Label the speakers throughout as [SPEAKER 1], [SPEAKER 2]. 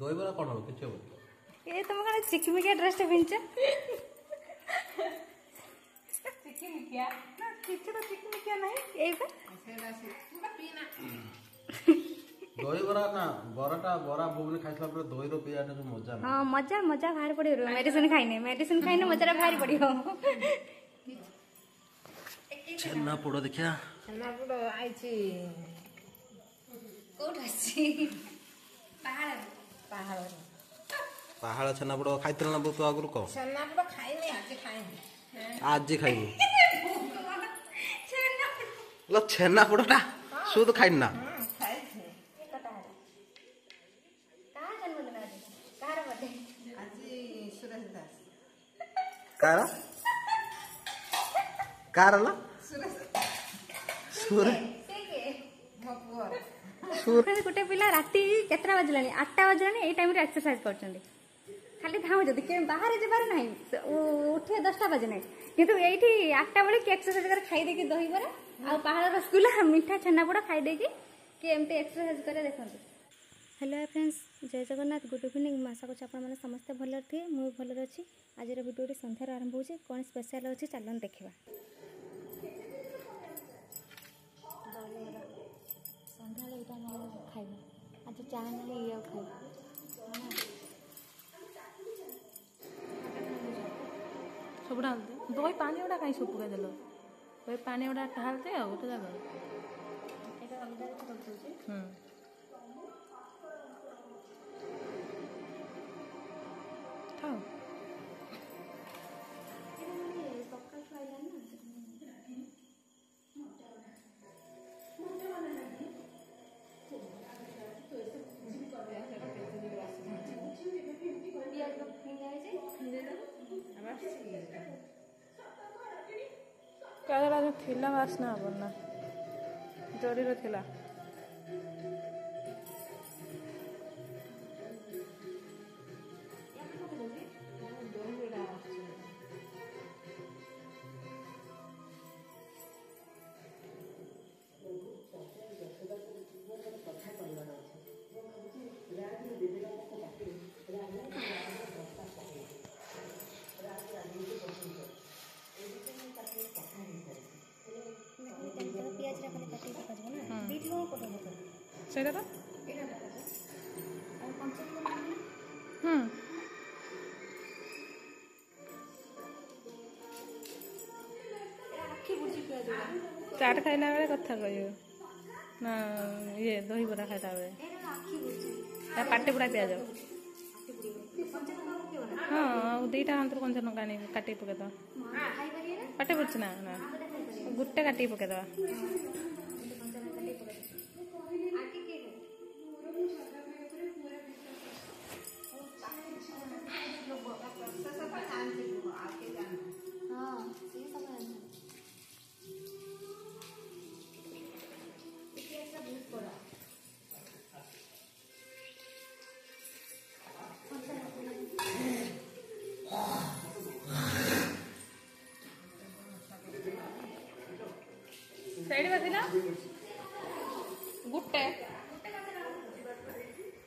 [SPEAKER 1] ଦହିବରା କଣ ହବ କିଛି ହବ
[SPEAKER 2] ଏ ତମ କଣ ଚିକିମିକିଆ ଡ୍ରେସ୍ ଟେ ପିନ୍ଧିଛ
[SPEAKER 3] ଚିକିମିକିଆ ନା କିଛି ତ ଚିକିମିକିଆ ନାହିଁ
[SPEAKER 2] ଏଇଟା
[SPEAKER 1] ଦହିବରା ନା ବରା ଘୁଗୁନି ଖାଇସାରିଲା ପରେ ଦହିର ପିଆଟା ଯୋଉ ମଜା ନା
[SPEAKER 2] ହଁ ମଜା ମଜା ବାହାରି ପଡ଼ିବ ମେଡିସିନ ଖାଇନେ ମଜାଟା ବାହାରି ପଡ଼ିବ
[SPEAKER 1] ଛେନାପୋଡ଼ ଦେଖିଆ
[SPEAKER 3] ଛେନାପୋଡ଼ ଆଇଛି
[SPEAKER 2] କୋଉଠୁ ଆସିଛି
[SPEAKER 3] ପାହାଳରୁ
[SPEAKER 1] ପାହାଳ ଛେନାପୋଡ଼ ଖାଇଥିଲ ନା ବହୁତ ଆଗରୁ କହ
[SPEAKER 3] ଛେନାପୋଡ଼ ଖାଇନି ଆଜି ଖାଇନି
[SPEAKER 1] ଆଜି ଖାଇବୁ ଲ ଛେନାପୋଡ଼ଟା ସୁଦ ଖାଇନି ନା
[SPEAKER 3] ଖାଇଛି ଆଜି ସୁରେଶ ଦାସ
[SPEAKER 1] କାର କାର ଲ
[SPEAKER 2] ଗୋଟେ ପିଲା ରାତି କେତେଟା ବାଜିଲାଣି 8ଟା ବାଜିଲାଣି ଏଇ ଟାଇମରେ ଏକ୍ସରସାଇଜ କରୁଛନ୍ତି ଖାଲି ଧାଉଁଛନ୍ତି ବାହାରେ ଯିବାର ନାହିଁ ଉଠିବେ 10ଟା ବାଜେ ନାହିଁ କିନ୍ତୁ ଏଇଠି 8ଟା ବେଳେ କି ଏକ୍ସରସାଇଜ କରି ଖାଇଦେଇକି ଦହିବରା ଆଉ ପାହାଳ ରସଗୁଲା ମିଠା ଛେନାପୋଡ଼ ଖାଇଦେଇକି କି ଏମିତି ଏକ୍ସରସାଇଜ করে ଦେଖନ୍ତୁ हेलो फ्रेंड्स जय जगन्नाथ गुड इवनिंग आशा कर आपने समस्ते भलर थे मुझे भलर अच्छी आज भिडियो सन्धार आरंभ हो कौन स्पेशल अच्छी चलन देखा सन्ध्या यहाँ खाइबा आज चा ना ये खाइबा
[SPEAKER 3] सब ढालते दही पानी गुड़ा कहीं सब पकड़ देल दही पानी गुड़ा ढालते आ गोटे जगह ଥାଉ କାଗଜ ଥିଲା ବାସ୍ନା ହବ ନା ଜରିରେ ଥିଲା ସେଇଟା ତ ଚାଟ ଖାଇଲା ବେଳେ କଥା କହିବ ନା ଇଏ ଦହିବରା ଖାଇଲା ବେଳେ ପାଟି ପୁଡ଼ା ପିଆଜ ହଁ ଆଉ ଦୁଇଟା ହାତରୁ କଞ୍ଚା ଲଙ୍କା ଆଣି କାଟିକି ପକେଇଦେବା ପାଟି ପଡ଼ୁଛି ନା ନା ଗୋଟେ କାଟିକି ପକେଇଦେବା ସେଇଠି ବସିଲା ଗୋଟେ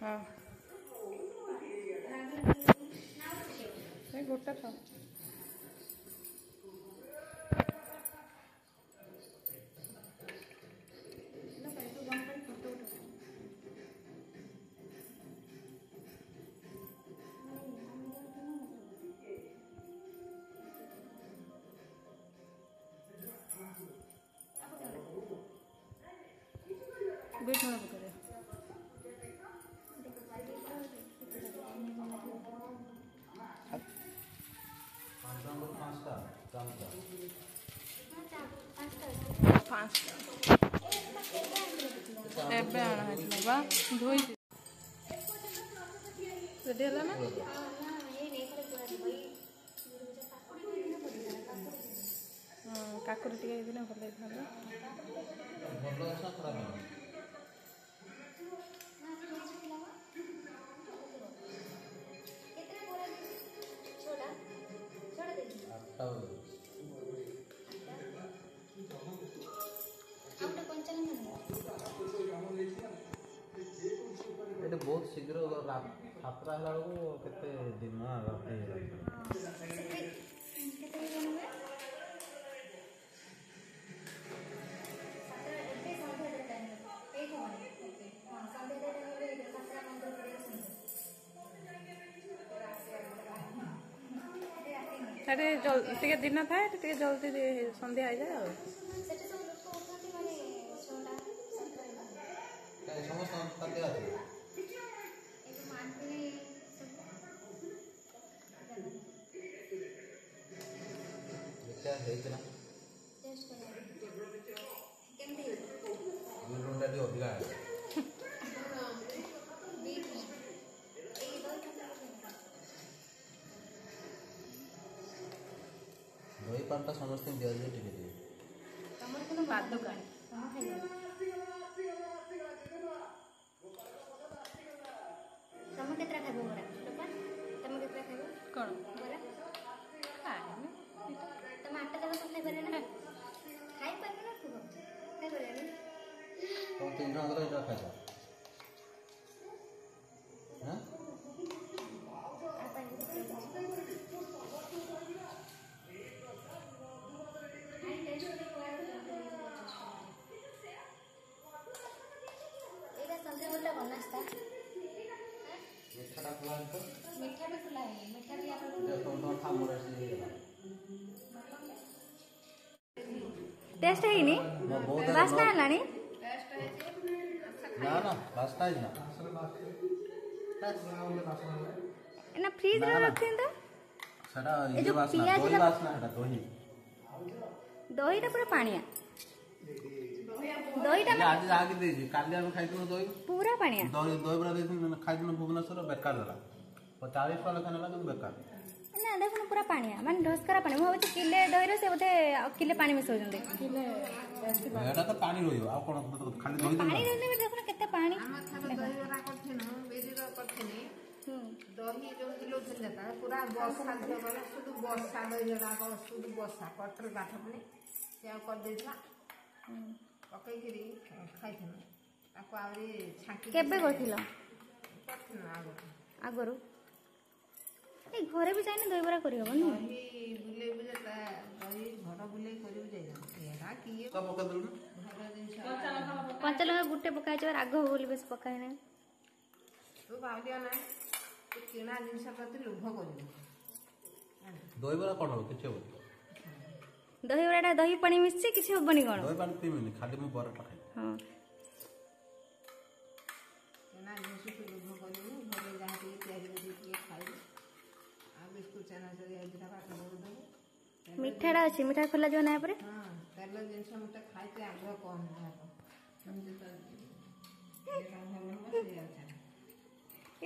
[SPEAKER 3] ହଁ ସେଇ ଗୋଟେ ତ बीट में पकड़े ଏବେ ଆଣା ହେଇଥିଲା ବା ଧୋଇ ରେଡି ହେଲା ନା କାକୁଡ଼ି ଟିକେ ହେଇଥିଲା ଭଲ ହେଇଥାନ୍ତା
[SPEAKER 1] बहुत शीघ्र सातटा ହେଲା ବେଳକୁ କେତେ ଦିନ ରାତି
[SPEAKER 3] ଟିକେ ଦିନ ଥାଏ ଟିକେ ଜଲ୍ଦି ସନ୍ଧ୍ୟା ହେଇଯାଏ ଆଉ
[SPEAKER 1] ସମସ୍ତ ଖାଦ୍ୟ ଅଛି ଦେଖିବା ହେଇଥିଲା ଲୁଣଟା ଟିକେ ଅଧିକା ଦହି ପାଣିଟା ସମସ୍ତଙ୍କୁ ଦିଆଯିବ ଟିକେ ଟିକେ
[SPEAKER 3] ପାଦୁକା
[SPEAKER 2] ତମେ କେତେଟା ଖାଇବ ବରା ତମେ କେତେଟା ଖାଇବ
[SPEAKER 3] କ'ଣ
[SPEAKER 2] ବରା
[SPEAKER 3] ଖାଇନି
[SPEAKER 2] ତମେ 8ଟା ଯାକ ଖାଇପାରିବେ ନା ଖାଇପାରିବେ ନା କୁହ ଖାଇପାରିବେନି
[SPEAKER 1] ତମ 3 ଜଣଙ୍କର ଏଇଟା ଖାଇବ ହାଁ ମିଠାଟା ଖୋଲା ହେଇଥିବ
[SPEAKER 2] ମିଠା ବି ଖୋଲା ହେଇନି ମିଠା ବି ଆପଣ
[SPEAKER 1] ତମ ଖାମରେ ହେଇଗଲା
[SPEAKER 2] ଟେଷ୍ଟ ହେଇନି ବାସ୍ନା ହେଲାଣି
[SPEAKER 1] ନା ନା ବାସ୍ନା ହେଇଛି ନା
[SPEAKER 2] ନା ଫ୍ରିଜରେ ରଖିଛନ୍ତି ତ
[SPEAKER 1] ସେଟା
[SPEAKER 2] ଏ
[SPEAKER 1] ଇଏ
[SPEAKER 2] ଯୋଉ
[SPEAKER 1] ବାସ୍ନା
[SPEAKER 2] ପିଆଜ
[SPEAKER 1] ଦହି ବାସ୍ନା ସେଟା
[SPEAKER 2] ଦହିଟା ପୁରା ପାଣିଆ ଦହିଟା
[SPEAKER 1] ଦହି ଆଜି ଯାହାକି ଦେଇଛି କାଲି ଆମେ ଖାଇଥିଲୁ ଦହି
[SPEAKER 2] ପୁରା ପାଣିଆ
[SPEAKER 1] ଦହି ପୁରା ଦେଇଥିଲୁ ଖାଇଥିଲୁ ଭୁବନେଶ୍ୱର ବେକାର ଦେଲା 40 ଟଙ୍କା ଲେଖା ନେଲା କିନ୍ତୁ ବେକାର
[SPEAKER 2] ନା ଦେଖୁନ ପୁରା ପାଣିଆ ମାନେ ଢସ୍କରା ପାଣି ମୁଁ ଭାବୁଛି କିଲେ ଦହିରେ ସେ ବୋଧେ କିଲେ ପାଣି ମିଶାଉଛନ୍ତି
[SPEAKER 1] ଏଟା ତ ପାଣି ରହିବ ଆଉ କଣ ଖାଲି ଦହି
[SPEAKER 2] ପାଣି ରହିଲେ ବି ଦେଖୁନ କେତେ ପାଣି
[SPEAKER 4] ଦହିବରା କରିଥିଲୁ ବିରିର କରିଥିଲି ଦହି ଯୋଉ କିଲୋଉଥିଲେ ପୁରା ବର୍ଷା ଝିଅ ଗଲା শুধু ବର୍ଷା ଦହିବରା শুধু ବର୍ଷା ପତ୍ର କାଠ ପୁଣି ସେ ଆଉ କରିଦେଇଥିଲା ପକେଇକିରି ଖାଇଥିଲୁ ତାକୁ ଆହୁରି ଛାଙ୍କି
[SPEAKER 2] କେବେ କରିଥିଲ
[SPEAKER 4] କରିଥିଲୁ
[SPEAKER 2] ଆଗରୁ ଏଇ ଘରେ ବି ଚାହିଁଲେ ଦହିବରା କରିହବନି
[SPEAKER 4] ଦହି ବୁଲେଇ ବୁଲେଇ ତା ଦହି ଘର ବୁଲେଇ କରିବୁ ଯାଇଥାନ୍ତି ଏରା କିଏ
[SPEAKER 1] ତ ପକେଇଦେଲୁ
[SPEAKER 4] ଘର ଜିନିଷ
[SPEAKER 2] କଞ୍ଚା ଲଙ୍କା ଗୋଟେ ପକାଇଛ ରାଗ ହବ ବୋଲି ବେଶୀ ପକାଏ ନାହିଁ
[SPEAKER 4] ତୁ ଭାବିବା ନାହିଁ ତୁ କିଣା ଜିନିଷ ପ୍ରତି ଲୋଭ କରିବୁ
[SPEAKER 1] ଦହିବରା କଣ ହବ କିଛି ହବନି
[SPEAKER 2] ଦହିବରାଟା ଦହି ପାଣି ମିଶିଛି କିଛି ହବନି କଣ
[SPEAKER 1] ଦହି ପାଣି ପିଇବିନି ଖାଲି ମୁଁ ବରାଟା ଖାଇବି
[SPEAKER 2] ହଁ
[SPEAKER 4] କିଣା ଜିନିଷକୁ ଲୋଭ କରିବୁ ଘରେ ଯାହା ଟିକେ ତିଆରି କରି ଟିକେ ଖାଇବୁ ଆଉ ବିସ୍କୁଟ ଚାନାଚୁର ଏଇଟା ପାଠ ପଢ଼ୁଦେବୁ
[SPEAKER 2] ମିଠାଟା ଅଛି ମିଠା ଖୋଲା ଯିବ ନା ପରେ
[SPEAKER 4] ହଁ ତେଲ ଜିନିଷ ଗୋଟେ ଖାଇତେ ଆଗ୍ରହ କମ୍ ହେବ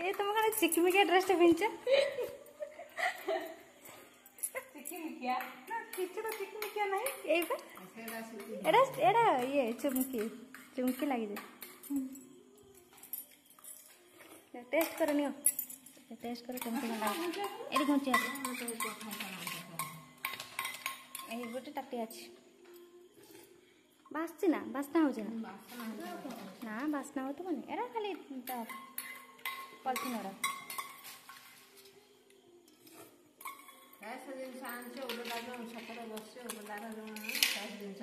[SPEAKER 2] ଏ ତମ କଣ ଚିକିମିକିଆ ଡ୍ରେସଟା ପିନ୍ଧିଛ
[SPEAKER 3] ଚିକିମିକିଆ ନା କିଛି ତ ଚିକିମିକିଆ ନାହିଁ
[SPEAKER 2] ଏଇଟା
[SPEAKER 4] ସେଇଟା ଶିଖି
[SPEAKER 2] ଏଟା ଏଟା ଇଏ ଚୁମକି ଲାଗିଛି ଟେଷ୍ଟ କର ନିଅ ଟେଷ୍ଟ କର କେମିତି ଭଲ ଲାଗେ ଏଠି ଘଞ୍ଚି ଅଛି এই ଗୋଟେ ତାଟିଆ ଅଛି ବାସ୍ଛି ନା ବାସ୍ନା ହଉଛି ନା ନା ବାସ୍ନା ହଉଥିବନି ଏରା ଖାଲି ପଲିଥିନ୍ ଗୁଡ଼ା
[SPEAKER 4] ଗ୍ୟାସ୍ ଜିନିଷ ଆଣିଛି ଓଲଟାର ଛକରେ ବସି ଓଲଟାର ଗ୍ୟାସ୍ ଜିନିଷ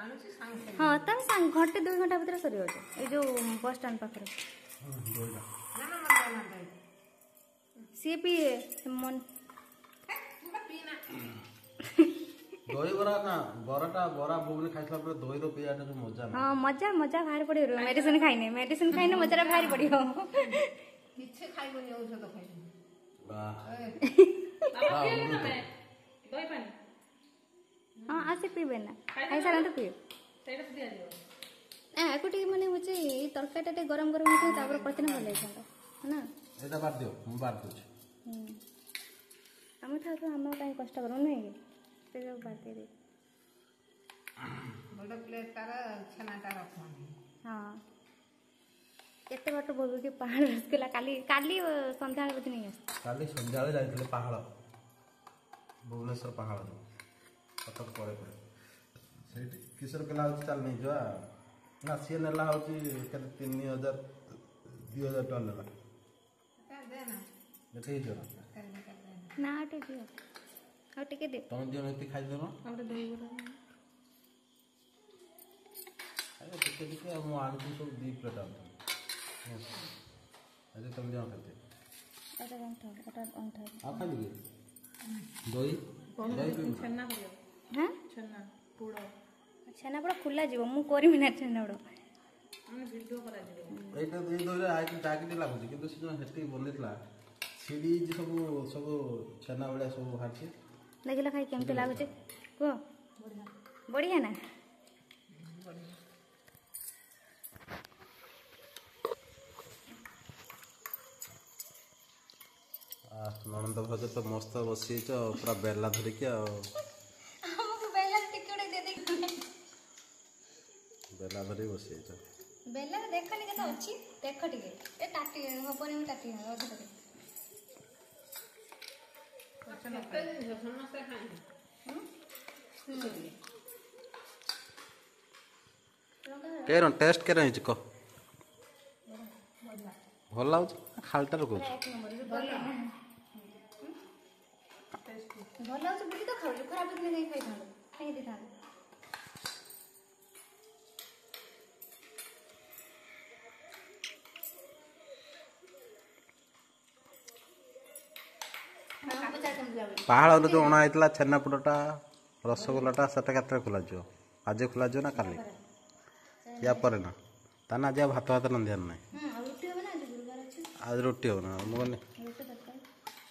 [SPEAKER 4] ଆଣୁଛି ସାଙ୍ଗେ
[SPEAKER 2] ହଁ ତମେ ଘଣ୍ଟେ 2 ଘଣ୍ଟା ଭିତରେ ସରିଯାଉଛି ଏଇ ଯୋଉ ବସ୍ ଷ୍ଟାଣ୍ଡ ପାଖରେ ସିଏ ବି
[SPEAKER 1] ଦହିବରା ନା ବରା ଭୁବନେ ଖାଇସାରିଲା ପରେ ଦହିର ପିଆଟା ଯୋଉ ମଜା ନା
[SPEAKER 2] ହଁ ମଜା ବାହାରି ପଡ଼ିବ ମେଡିସିନ ଖାଇନେ ମଜାଟା ବାହାରି ପଡ଼ିବ
[SPEAKER 4] କିଛି ଖାଇବନି ଔଷଧ ଖାଇବନି
[SPEAKER 2] ହଁ ଆସି ପିଇବେ ନା ଖାଇସାରନ୍ତୁ ପିଇବେ ଆକୁ ଟିକେ ମାନେ ହଉଛି ତରକାରୀଟା ଟିକେ ଗରମ ହେଇଥିବ ତାପରେ କରିଥିଲେ ଭଲ ହେଇଥାନ୍ତା ନା
[SPEAKER 1] ଏଇଟା ବାଦ ଦିଅ ମୁଁ ବାଦ ଦଉଛି
[SPEAKER 2] ଆମେ ଠାରୁ ଆମ କାହିଁ କଷ୍ଟ କରୁ ନୁହେଁ କି ସେ ସବୁ ବାଦ ଦେଇଦେବି
[SPEAKER 4] ଗୋଟେ ପ୍ଲେଟ୍ ତାର ଛେନାଟା ରଖନ୍ତି
[SPEAKER 2] ହଁ କେତେ ବାଟ ବୋଲୁକି ପାହାଡ଼ ରସଗୋଲା କାଲି ସନ୍ଧ୍ୟାବେଳେ ବୋଧେ ନେଇ ଆସିଛି
[SPEAKER 1] କାଲି ସନ୍ଧ୍ୟାବେଳେ ଯାଇଥିଲେ ପାହାଳ ଭୁବନେଶ୍ୱର ପାହାଳ କଟକ ପରେ ସେଇଠି କିଶୋର କେଲା ହେଉଛି ଚାଲ ନେଇଯିବା ନା ସିଏ ନେଲା ହେଉଛି କେତେ 3,000 2,000 ଟଙ୍କା ନେଲା
[SPEAKER 4] ଦେନା
[SPEAKER 1] ଏଠି ହେଇଯିବ ନା
[SPEAKER 4] ତରକାରୀ ଦେନା
[SPEAKER 2] ନା ଆଉ ଟିକେ ଦିଅ ଆଉ ଟିକେ ଦିଅ
[SPEAKER 1] ତମେ ଦିଅ ଏତିକି ଖାଇଦେବ
[SPEAKER 3] ଆଉ ଗୋଟେ ଦହିବରା
[SPEAKER 1] ଆରେ ଟିକେ ଟିକେ ଆଉ ମୁଁ ଆଣୁଛି ସବୁ 2 ପ୍ଲେଟ୍ ଆଣୁଛି ଆଜି ତମେ ଦିଅ ଖାଇତେ
[SPEAKER 2] ଏଟା ଅଣ୍ଠା
[SPEAKER 1] ଆଉ ଖାଇବି କି ଦହି ଦହି ପିଇବୁ
[SPEAKER 3] ଛେନା ପଡ଼ିବ
[SPEAKER 2] ହଁ
[SPEAKER 3] ଛେନା ପୋଡ଼
[SPEAKER 2] ଛେନାପୋଡ଼ ଖୋଲା ଯିବ ମୁଁ କରିବି ନା ଛେନାପୋଡ଼
[SPEAKER 3] ମାନେ ଭିଡ଼ିଓ କରାଯିବ
[SPEAKER 1] ଏଇଟା ଏଇ ଦହିରେ ଆଇକି ଜାଗିଟି ଲାଗୁଛି କିନ୍ତୁ ସେ ଯେଉଁ ସେଠି ବନେଇଥିଲା ଛିଡ଼ି ସବୁ ସବୁ ଛେନା ଭଳିଆ ସବୁ ବାହାରିଛି
[SPEAKER 2] ଦେଖିଲ ଖାଇ କେମିତି ଲାଗୁଛି କୁହ ବଢ଼ିଆ ନା
[SPEAKER 1] ନଣନ୍ଦ ଭାଉଜ ତ ମସ୍ତ ବସିଛ ପୁରା ବେଲା ଧରିକି ଆଉ
[SPEAKER 2] ଆମକୁ ବେଲାରେ ଟିକେ ଗୋଟେ ଦେଇଦେଇ
[SPEAKER 1] ବେଲା ଧରିକି ବସିଛ
[SPEAKER 2] ବେଲାରେ ଦେଖନି କେତେ ଅଛି ଦେଖ ଟିକେ ଏ ତାଟି ହବନି ମୁଁ ତାଟି ଅଧା ତାଟି
[SPEAKER 4] କେତେ ଜିନିଷ ସମସ୍ତେ ଖାଇବେ
[SPEAKER 1] କେନ ଟେଷ୍ଟ କେନ ହେଇଛି କହ ଭଲ ଲାଗୁଛି ଖାଲିଟାରେ କହୁଛୁ
[SPEAKER 2] ଭଲ ଲାଗୁଛି ବୋଲି ତ ଖାଉଛୁ ଖରାପ ହେଇଥିଲେ କାହିଁ ଖାଇଥାନ୍ତୁ କାହିଁ ଦେଇଥାନ୍ତୁ
[SPEAKER 1] ପାହାଳରୁ ଯେଉଁ ଅଣା ହେଇଥିଲା ଛେନାପୋଡ଼ଟା ରସଗୋଲାଟା ସେଟା କେତେବେଳେ ଖୋଲାଯିବ ଆଜି ଖୋଲାଯିବ ନା କାଲି ୟା ପରେ ନା ତାହେଲେ ଆଜି ଆଉ ଭାତ ରାନ୍ଧିବାର ନାହିଁ ଆଜି ରୁଟି ହେବ ନା ମୁଁ କହିଲି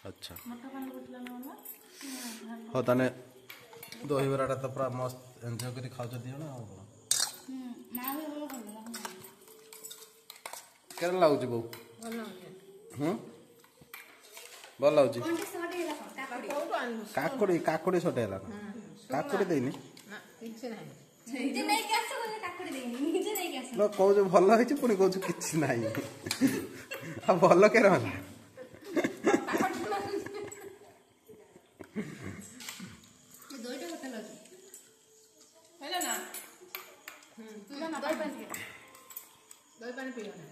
[SPEAKER 1] ଆଚ୍ଛା ହଉ ତାହେଲେ ଦହିବରାଟା ତ ପୁରା ମସ୍ତ ଏନ୍ଜୟ କରି ଖାଉଛ ଦି ଜଣ ଆଉ କେତେ ଲାଗୁଛି ବୋଉ ଭଲ ଲାଗୁଛି
[SPEAKER 4] କୋଉଠୁ ଆଣିବୁ
[SPEAKER 1] କାକୁଡ଼ି କାକୁଡ଼ି ସଟେ ହେଲା ନା କାକୁଡ଼ି ଦେଇନି
[SPEAKER 4] ନା କିଛି ନାହିଁ
[SPEAKER 2] ନିଜେ ନେଇକି ଆସ ବୋଲି କାକୁଡ଼ି ଦେଇନି ନିଜେ ନେଇକି ଆସ
[SPEAKER 1] କହୁଛୁ ଭଲ ହେଇଛି ପୁଣି କହୁଛୁ କିଛି ନାହିଁ ଆଉ ଭଲ କେ ରହିଲା
[SPEAKER 2] ଦହିଟା କେତେ ଲାଗୁଛି
[SPEAKER 4] ହେଲା ନା ଦହି ପାଣି ପିଇବ ନା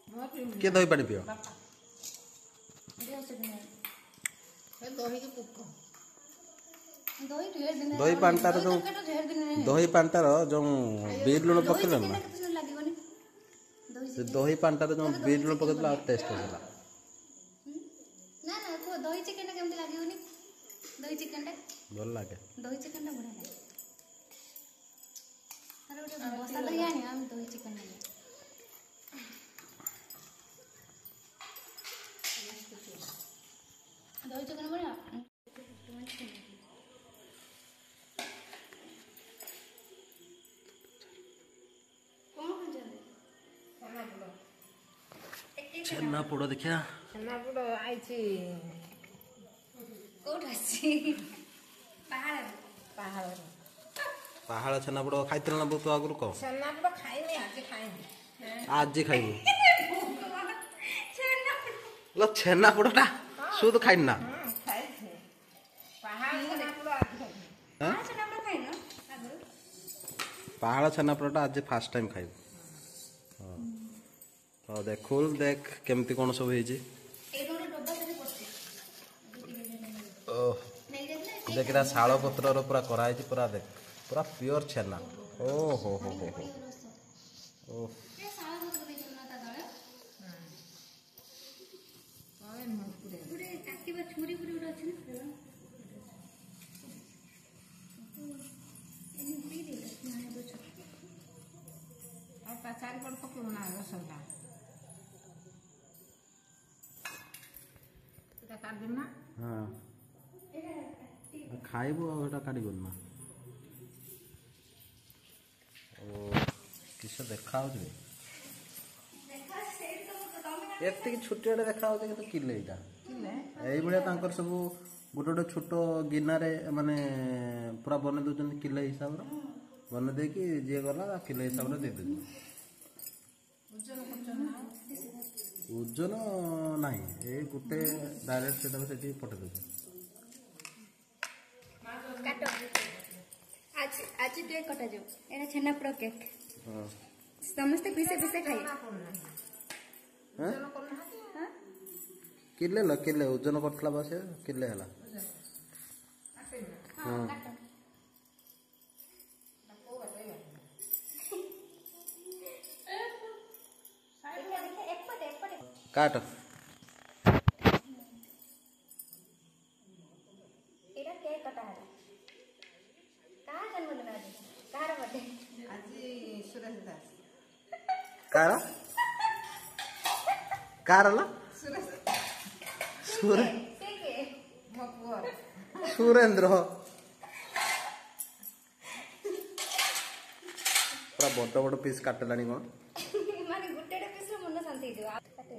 [SPEAKER 4] ମୁଁ ପିଇବି
[SPEAKER 1] କିଏ ଦହି ପାଣି ପିଅ
[SPEAKER 4] ଦହିକି ପୋକ
[SPEAKER 1] ଦହି ପାଣିଟାର ଯେଉଁ ଦହି ପାଣିଟାର ଯେଉଁ ବିଟ୍ ଲୁଣ ପକେଇଲେ ନା ସେ ଦହି ପାଣିଟାର ଯେଉଁ ବିଟ୍ ଲୁଣ ପକେଇଥିଲା ଆଉ ଟେଷ୍ଟ ହେଲା
[SPEAKER 2] ନା ନା କୁହ ଦହି ଚିକେନଟା କେମିତି ଲାଗିବନି ଦହି ଚିକେନଟା
[SPEAKER 1] ଭଲ ଲାଗେ
[SPEAKER 2] ଦହି ଚିକେନଟା ବଢ଼ିଆ ଲାଗେ ତାର ଗୋଟେ ବସା ଦହି ଆଣି ଆମେ ଦହି ଚିକେନ ଆଣିବା ଦହି ଚିକେନ ବଢ଼ିଆ
[SPEAKER 1] ଛେନାପୋଡ଼ ଦେଖିଆ
[SPEAKER 4] ଛେନାପୋଡ଼ ଆଇଛି
[SPEAKER 2] କୋଉଠୁ ଆସିଛି ପାହାଡ଼ରୁ
[SPEAKER 4] ପାହାଡ଼ରୁ
[SPEAKER 1] ପାହାଳ ଛେନାପୋଡ଼ ଖାଇଥିଲ ନା ବହୁତ ଆଗରୁ କହ
[SPEAKER 4] ଛେନାପୋଡ଼ ଖାଇନି ଆଜି ଖାଇନି
[SPEAKER 1] ଆଜି ଖାଇବୁ ଛେନାପୋଡ଼ଟା ସୁଦ ଖାଇନି ନା
[SPEAKER 4] ଖାଇଛି ପାହାଡ଼ ଛେନାପୋଡ଼ ଆଜି ଖାଇଛି
[SPEAKER 1] ପାହାଳ ଛେନାପୋଡ଼ଟା ଆଜି ଫାଷ୍ଟ ଟାଇମ୍ ଖାଇବୁ ହଁ ଦେଖ ଖୋଲ ଦେଖ କେମିତି କ'ଣ ସବୁ ହେଇଛି ଦେଖ ଏଇଟା ଶାଳ ପତ୍ରର ପୁରା କରାହେଇଛି ପୁରା ଦେଖ ପୁରା ପିଓର ଛେନା ଓ ହୋ ହୋ ହୋ ହୋ ଓ
[SPEAKER 4] ଆଉ ତା ଚାରିପଟ ପକେଇବୁ ନା ରସଟା ଏଇଟା କାଟିଦେବୁ ନା
[SPEAKER 1] ହଁ ଖାଇବୁ ଆଉ ଏଇଟା କାଢ଼ିବୁନି ନା ଓ କିସ ଦେଖାହେଉଛି ଏତିକି ଛୋଟିଆଟେ ଦେଖାହେଉଛି କିନ୍ତୁ କିଲେ ଏଇଟା ଏଇଭଳିଆ ତାଙ୍କର ସବୁ ଗୋଟେ ଗୋଟେ ଛୋଟ ଗିନାରେ ମାନେ ପୁରା ବନେଇ ଦେଉଛନ୍ତି କିଲେ ହିସାବର ବନେଇ ଦେଇକି ଯିଏ ଗଲା କିଲେ ହିସାବରେ ଦେଇ ଦେଉଛନ୍ତି ଓଜନ ନାହିଁ ଏଇ ଗୋଟେ ଡାଇରେକ୍ଟ ସେଟାକୁ ସେଠି ପଠେଇ ଦେଉଛନ୍ତି
[SPEAKER 2] ଆଜି କେକ୍ କଟାଯିବ ଏଇଟା ଛେନାପୋଡ଼ କେକ୍ ସମସ୍ତେ ପିସେ ପିସେ ଖାଇବେ
[SPEAKER 4] କରୁନାହାନ୍ତି
[SPEAKER 1] किले ल किले ओजन करथला बस किले हला
[SPEAKER 2] हाँ काटो
[SPEAKER 1] काट
[SPEAKER 2] एटा केक कटा है कहाँ जन्मदिन आज कहाँ बर्थडे
[SPEAKER 4] ଆଜି ସୁରେଶ ଦାସ
[SPEAKER 1] कार कार ल
[SPEAKER 4] ସୁରେଶ
[SPEAKER 1] सुर
[SPEAKER 2] से के
[SPEAKER 4] ମୋ ପୁଅର
[SPEAKER 1] सुरेंद्र पूरा बड़ बड़ पीस काटलानी कौन
[SPEAKER 2] माने गुट्टे पीस मन शांति हो काटे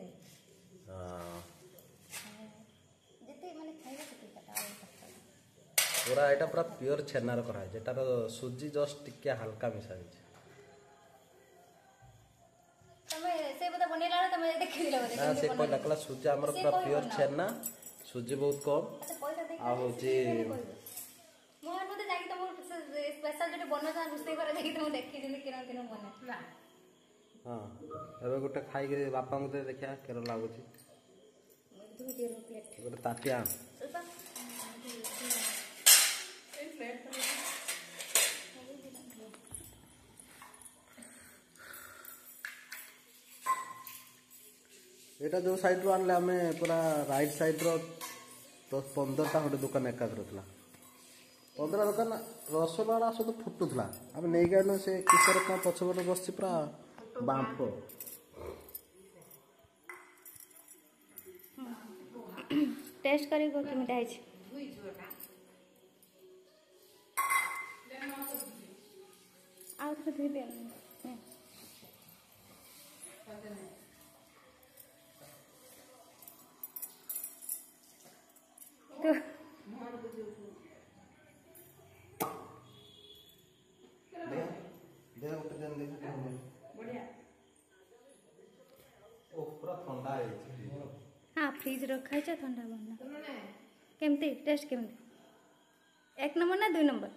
[SPEAKER 2] जेते माने खाइबा से काटा
[SPEAKER 1] पूरा एटा पूरा प्योर छेनार करा है जेटार सुजी जस्ट टिके हल्का मिसा है
[SPEAKER 2] तमे से बता बनेला तमे देखि दिला बोले
[SPEAKER 1] ना से कहला कहला सुजी हमर पूरा प्योर छेना सुजी बहुत कम
[SPEAKER 2] अच्छा पैसा देख
[SPEAKER 1] आ होची
[SPEAKER 2] मोहन मते जाकी तुम स्पेशल जेटे बनो जा रुस्ते करे जाकी तुम देखि जिंदे केना केना बने
[SPEAKER 4] ନା
[SPEAKER 1] हां एबे गोटे खाई के बापा को दे देखिया केरो लागुची
[SPEAKER 2] दू दे प्लेट
[SPEAKER 1] गोटे ताटिया
[SPEAKER 2] ಸ್ವಲ್ಪ
[SPEAKER 1] एटा जो साइड रो आनले हमें पूरा राइट साइड रो 10-15 टा खंडे दुकान एकाग्र थला 15 दुकान रसगोल्ला सब फुटुथला हम नै गनो से किशोर का पछबट बसछि पूरा बांप
[SPEAKER 2] टेस्ट करी को केमिटा है आउ तो धुई दे तो
[SPEAKER 1] दे उठ जन देख बढ़िया ओ पूरा ठंडा है
[SPEAKER 2] हाँ फ्रिज रखा है ठंडा बनना केमती टेस्ट केमती 1 नंबर ना 2 नंबर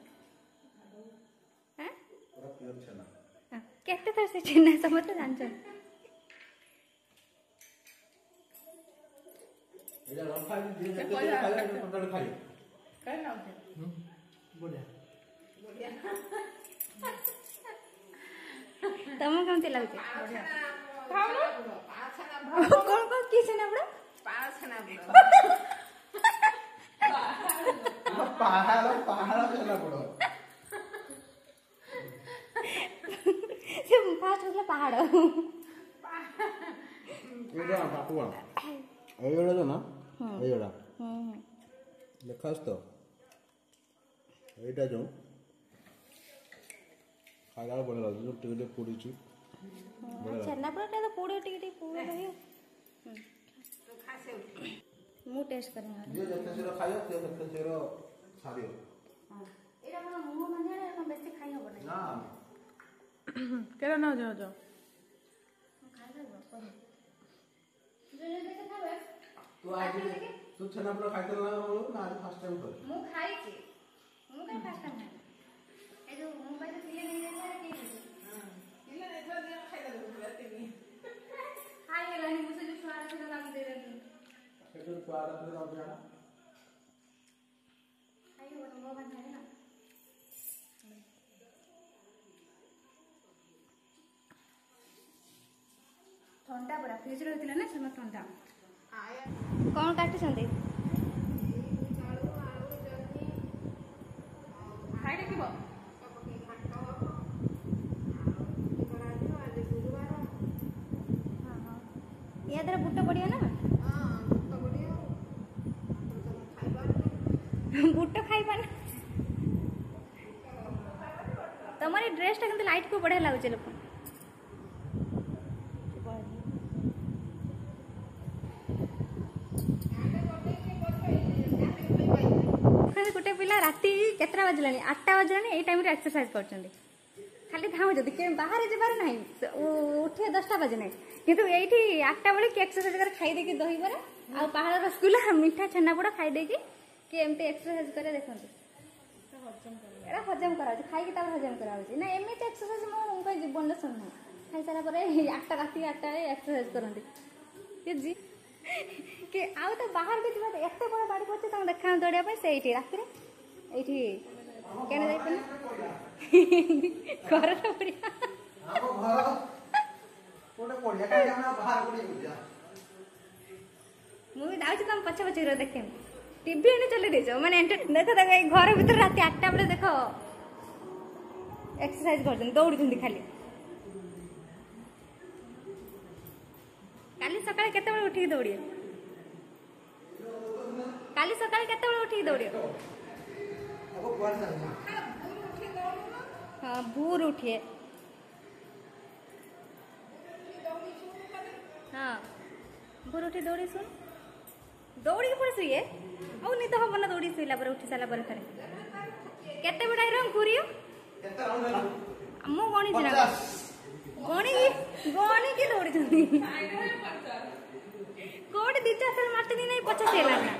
[SPEAKER 2] हाँ
[SPEAKER 1] पूरा प्योर छेना
[SPEAKER 2] हाँ केते थर से छेना समझ जानछ
[SPEAKER 1] एजा रखा है जे खाई टोटल खाई
[SPEAKER 4] କାହିଁ ନା
[SPEAKER 1] बढ़िया
[SPEAKER 2] तम केमती लागछ
[SPEAKER 4] ପାଛନା
[SPEAKER 2] कौन कौन की छेना बड़ा
[SPEAKER 4] ପାଛନା
[SPEAKER 1] पहाड़ चला पड़ो
[SPEAKER 2] से फास्ट होगा पहाड़
[SPEAKER 1] ये जो पापुआ एयोड़ा जो ना एयोड़ा देखास तो एटा जो खाला बड़ा जो टिके पूरी ची
[SPEAKER 2] छेना बड़ा तो पूरे टिके पूरे रही
[SPEAKER 4] ତୁ ଖାସେ ଉଠି
[SPEAKER 2] मु टेस्ट करेंगे
[SPEAKER 1] जे जते सेरो खायो ते जते सेरो छाड़ियो
[SPEAKER 2] हां एरा मन मुंह माने ना बेसी खाई हो बने
[SPEAKER 1] ना
[SPEAKER 3] केरा ना जो जो
[SPEAKER 2] खाई हो पर जो देखे खावे
[SPEAKER 1] तू आज तू छना पर खाइते ना ना आज फर्स्ट टाइम कर
[SPEAKER 2] मु खाई छी मु का फास्ट टाइम ए जो मोबाइल पिले नहीं देला के
[SPEAKER 4] ପିଲା ଏଥର ଦିନ ଖାଇଦେବୁ ରାତିକି
[SPEAKER 2] खाई गेलानी मुझे जो स्वाद से काम दे रही
[SPEAKER 1] एतो स्वाद तो ना जाना
[SPEAKER 2] खाई हो मो बन है ना ठंडा पूरा फ्रिज रे होतिला ना समय ठंडा
[SPEAKER 4] ଆୟ
[SPEAKER 2] कौन काटी संदे
[SPEAKER 4] ଆଳୁ ଆଳୁ ଜହ୍ନି
[SPEAKER 3] ଖାଇ ଦେଖିବ
[SPEAKER 4] ପକେଇ ଘାଣ୍ଟ ହବ ଆଉ କରାଯିବ ଆଜି ଗୁରୁବାର
[SPEAKER 2] हां हां या दर बुट्टा पड़िया ना
[SPEAKER 4] ହଁ ଭୂତ ବଢ଼ିବ ଖାଇବାନି
[SPEAKER 2] बुट्टा खाई पाना तुम्हारी ड्रेस टा किंतु लाइट को बढ़िया लागुचे लोक गोटे पिला राति केतरा बजलानी 8टा बजलानी ए टाइम रे एक्सरसाइज करछंदी खाली धाउ जदी के बाहर जेबार नाही उठे 10टा बजे नाही किंतु एठी 8टा बेले के एक्सरसाइज कर खाई दे के दही बरा आ पहाड़ रसगुल्ला मीठा छन्ना पोड़ा खाई दे के एमते एक्सरसाइज करे देखंतु एरा हजम करा खाई के ता हजम करा ना एमते एक्सरसाइज मो उनका जीवन ले सुन खाई सारा परे 8टा राति 8टा एक्सरसाइज करंती के जी कि आउ तो बाहर भी जीवा एते बड़ बाड़ी पड़छ तां देखा दौड़िया पे सेठी रात रे एठी केने जाई पर घर तो बढ़िया
[SPEAKER 1] ଆମ ଘର ଗୋଟେ ପଡିଆ କାଇଁ ଆମେ ବାହାର ପଡିଆ ବୁଲିଆ
[SPEAKER 2] ମୁଁ ବି ଯାଉଛି ତମ ପଛ ପଛ ର ଦେଖେମ टीवी एने चले देजो माने देखो देखो ए घर भीतर रात 8टा बले देखो एक्सरसाइज करछन दौड़ुछन खाली काली सकाळे केते बळे उठी दौड़िए काली सकाळे केते बळे उठी दौड़िए
[SPEAKER 1] अब कुआर जाना
[SPEAKER 2] हां भोर उठिए हां भोर उठी दौड़ी सुन दौड़ी के पड़े सुइए आउ निद हम ना दौड़ी सुइला पर उठी साला पर थरे केते बडा रंग कुरियो
[SPEAKER 1] केते राउंड होला
[SPEAKER 2] मो गणी छिना गणी की दौड़ी छनी कोड दिचा सर मारते नहीं 50 हेला ना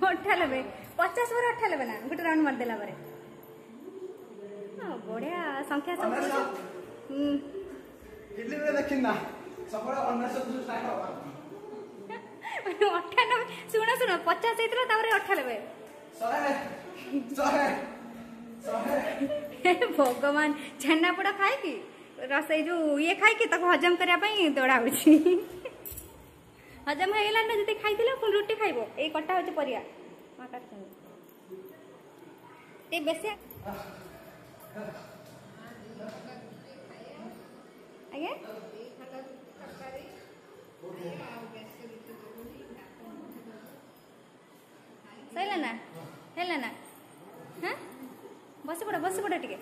[SPEAKER 2] 98 50 पर 98 ना गुटे राउंड मार देला परे हां बढ़िया संख्या सब
[SPEAKER 1] इडली में देखिन ना सबरा 99 स्टार्ट होगा
[SPEAKER 2] 98 सुनो सुनो 50 हेतला तारे 98 भगवान छेनापोड़ा खाए कि रसई जो ये खाए कि ताको हजम करिया पई दौड़ा होची हजम हेला ना जति खाइथिला कोन रोटी खाइबो ए कटा होची परिया मा काट ते बेसे आगे सैला ना हेला ना हां बस पड़ा टिके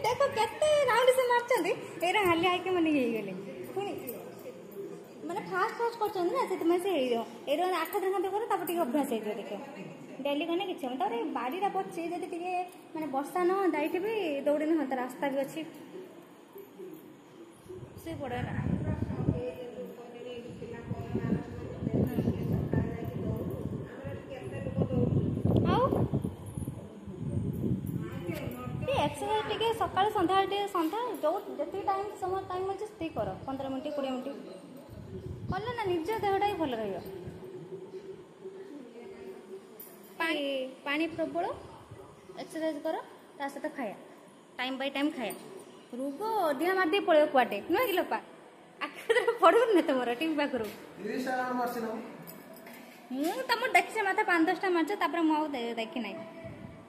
[SPEAKER 2] देखो केते राउंड से मारचंदी एरा हाली आके मने हे गेले पुनी माने फास्ट करचंदी ना सेत में से हे जो एरो 8 दिन खंते करे तापर टिके अभ्यास हे जो देखो डेली कने किछ हम तारे बाडीरा पछे जदी टिके माने वर्षा न दाइते भी दौड़ी न हत रास्ता भी अछि से पड़ा ना एक्सरसाइज टिके सकाळ संध्या टिके संध्या जो जति टाइम समय टाइम अछि सेति कर 15 मिनिट 20 मिनिट कले ना निज देहटा ही भल रहियो पानी प्रबल एक्सरसाइज कर ता सहित खाया टाइम बाय टाइम खाया रोग दिना मार दे पळो कुआटे न कि लपा आखर पड़ो न तमरा टीम पाखरु
[SPEAKER 1] 30 राउंड मारछ ना
[SPEAKER 2] मु तमर देखछे माथा 5-10टा मारछ तापर मु देखि नाही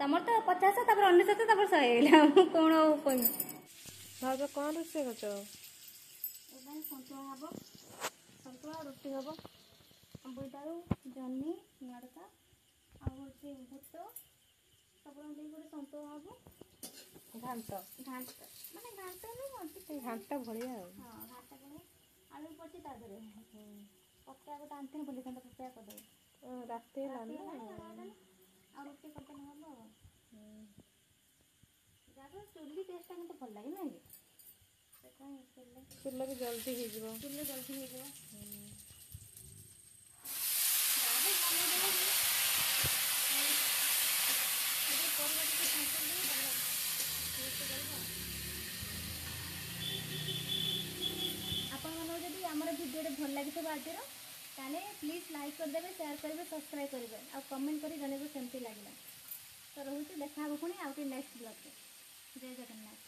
[SPEAKER 2] तमर तो 50 तापर 99 तापर 100 हेला कोन कोन
[SPEAKER 3] भाउज कोन रोसे करछो
[SPEAKER 2] एबार संतुला हबो संतुला रोटी हबो बोइतारू जन्नी नड़का आ होचे भुट्टो तापर दे गोटे संतुला हबो घांट माने घांट नै होती
[SPEAKER 3] घांटा भलिया
[SPEAKER 2] हां घांटा बने आलू पची ता धरे पक्का गोटे आंतन बोली कंद पक्का कर दे
[SPEAKER 3] राते लाना
[SPEAKER 2] आ रोटी करते न हबो जाबो चुल्ली टेस्ट में तो भल लागे नै से कहीं
[SPEAKER 3] चुल्ला भी जल्दी हो जिवो
[SPEAKER 2] चुल्ली जल्दी हो जाए आमर भिडियो भल लगी आज ताले प्लीज लाइक करदे शेयर करेंगे सब्सक्राइब करेंगे और कमेंट कर जनइबे केमती लगे तो रोचे देखा पुणी आउ नेक्स्ट ब्लॉग जय जगन्नाथ।